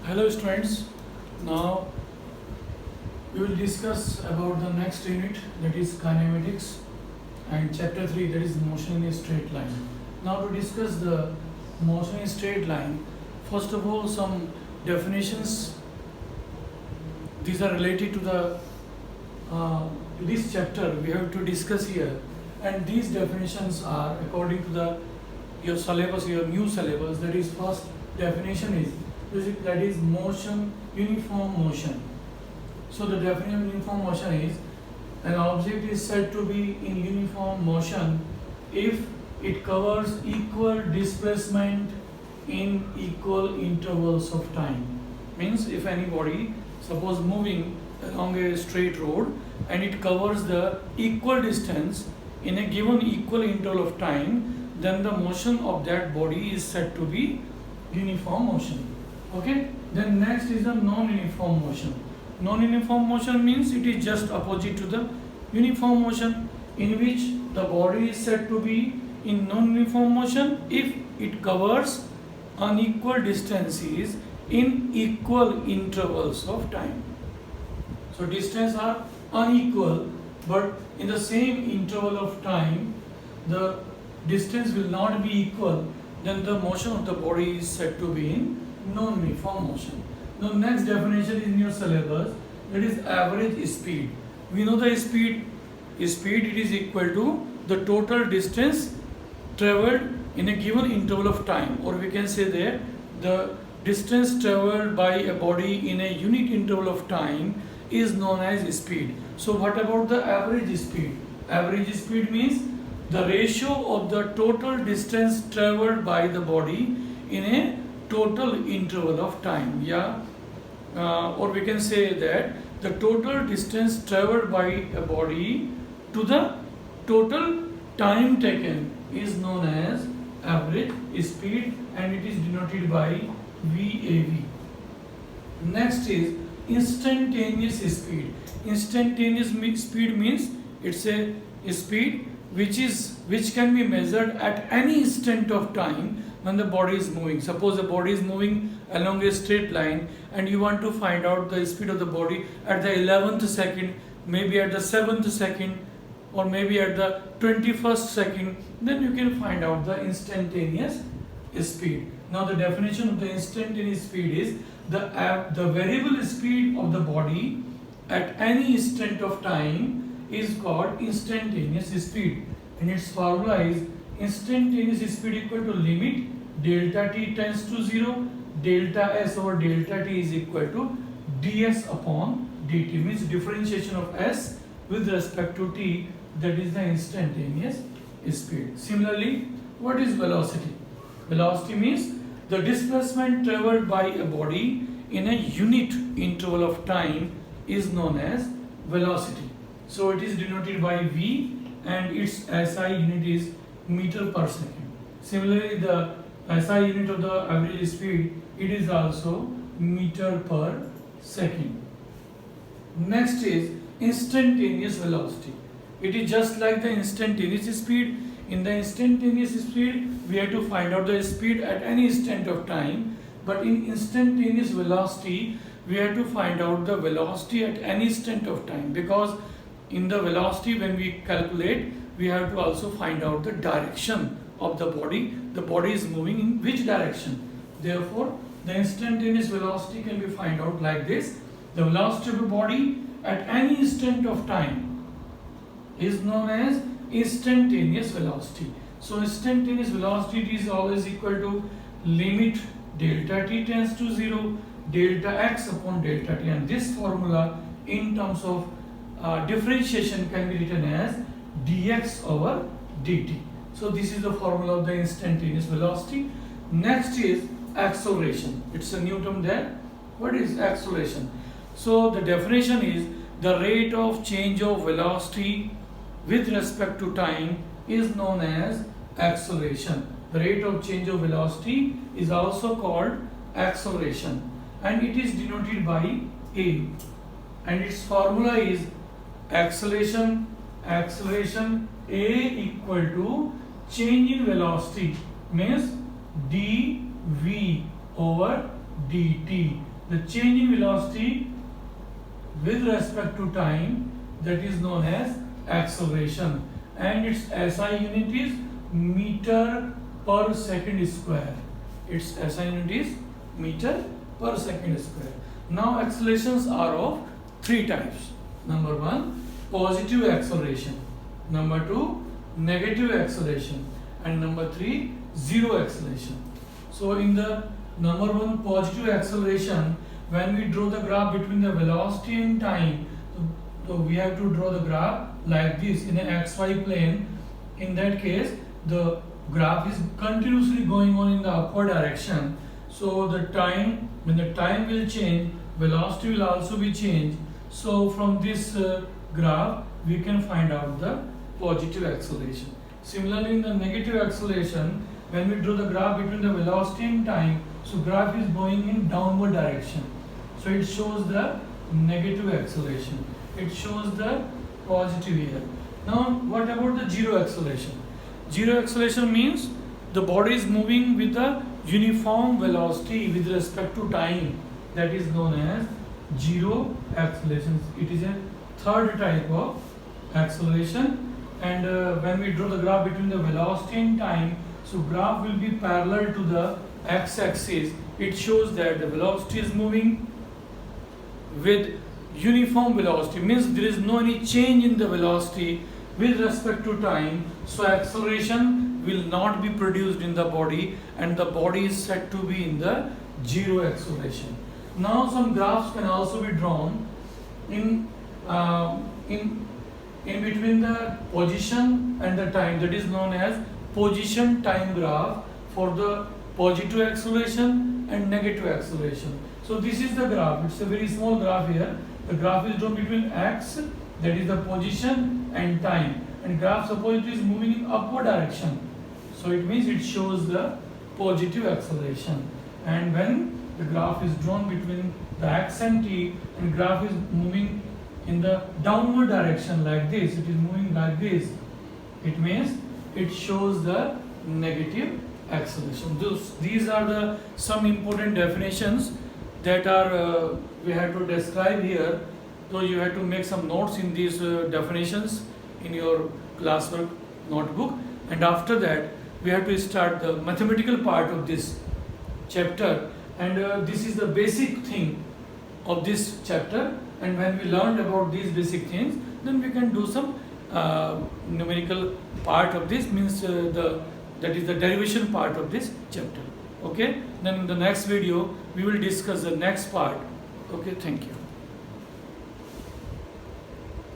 Hello students, now we will discuss about the next unit, that is kinematics, and chapter 3, that is motion in a straight line. Now to discuss the motion in straight line, first of all some definitions. These are related to the this chapter we have to discuss here, and these definitions are according to the your syllabus, your new syllabus. That is, first definition is that is motion, uniform motion. So the definition of uniform motion is an object is said to be in uniform motion if it covers equal displacement in equal intervals of time. Means if any body, suppose moving along a straight road, and it covers the equal distance in a given equal interval of time, then the motion of that body is said to be uniform motion. Okay, then next is the non-uniform motion. Non-uniform motion means it is just opposite to the uniform motion, in which the body is said to be in non-uniform motion if it covers unequal distances in equal intervals of time. So distance are unequal, but in the same interval of time the distance will not be equal, then the motion of the body is said to be in non-uniform motion. Now next definition in your syllabus, that is average speed. We know the speed it is equal to the total distance traveled in a given interval of time, or we can say that the distance traveled by a body in a unit interval of time is known as speed. So what about the average speed? Average speed means the ratio of the total distance traveled by the body in a total interval of time, or we can say that the total distance traveled by a body to the total time taken is known as average speed, and it is denoted by VAV. Next is instantaneous speed. Instantaneous speed means it's a speed which can be measured at any instant of time when the body is moving. Suppose the body is moving along a straight line and you want to find out the speed of the body at the 11th second, maybe at the 7th second, or maybe at the 21st second, then you can find out the instantaneous speed. Now the definition of the instantaneous speed is the variable speed of the body at any instant of time is called instantaneous speed, and its formula is instantaneous speed equal to limit delta t tends to 0, delta s over delta t is equal to ds upon dt, means differentiation of s with respect to t, that is the instantaneous speed. Similarly, what is velocity? Velocity means the displacement traveled by a body in a unit interval of time is known as velocity. So it is denoted by v, and its SI unit is meter per second. Similarly, the SI unit of the average speed, it is also meter per second. Next is instantaneous velocity. It is just like the instantaneous speed. In the instantaneous speed, we have to find out the speed at any instant of time, but in instantaneous velocity, we have to find out the velocity at any instant of time, because in the velocity, when we calculate, we have to also find out the direction of the body. The body is moving in which direction. Therefore, the instantaneous velocity can be found out like this. The velocity of a body at any instant of time is known as instantaneous velocity. So instantaneous velocity is always equal to limit delta t tends to 0, delta x upon delta t, and this formula in terms of differentiation can be written as dx over dt. So this is the formula of the instantaneous velocity. Next is acceleration. It's a new term there. What is acceleration? So the definition is the rate of change of velocity with respect to time is known as acceleration. The rate of change of velocity is also called acceleration, and it is denoted by A, and its formula is acceleration A equal to change in velocity, means dv over dt. the change in velocity with respect to time, that is known as acceleration, and its SI unit is meter per second square. Its SI unit is meter per second square. Now accelerations are of three types. Number one, positive acceleration. Number two, negative acceleration. And number three, zero acceleration. So in the number one, positive acceleration, when we draw the graph between the velocity and time, so we have to draw the graph like this in an XY plane. In that case, the graph is continuously going on in the upward direction. So the time, when the time will change, velocity will also be changed. So from this graph, we can find out the positive acceleration. Similarly, in the negative acceleration, when we draw the graph between the velocity and time, so graph is going in downward direction. So it shows the negative acceleration. It shows the positive here. Now, what about the zero acceleration? Zero acceleration means the body is moving with a uniform velocity with respect to time. That is known as zero acceleration. It is a third type of acceleration. And when we draw the graph between the velocity and time, so graph will be parallel to the x-axis. It shows that the velocity is moving with uniform velocity, means there is no any change in the velocity with respect to time. So acceleration will not be produced in the body, and the body is said to be in the zero acceleration. Now some graphs can also be drawn in between the position and the time, that is known as position time graph for the positive acceleration and negative acceleration. So this is the graph. It's a very small graph here. The graph is drawn between x, that is the position, and time. And graph, suppose it is moving in upward direction. So it means it shows the positive acceleration. And when the graph is drawn between the x and t, and graph is moving in the downward direction like this, it is moving like this, it means it shows the negative acceleration. These are the some important definitions that are we have to describe here. So you have to make some notes in these definitions in your classwork notebook, and after that we have to start the mathematical part of this chapter, and this is the basic thing of this chapter. And when we learned about these basic things, then we can do some numerical part of this, means that is the derivation part of this chapter. Okay, then in the next video we will discuss the next part. Okay, thank you.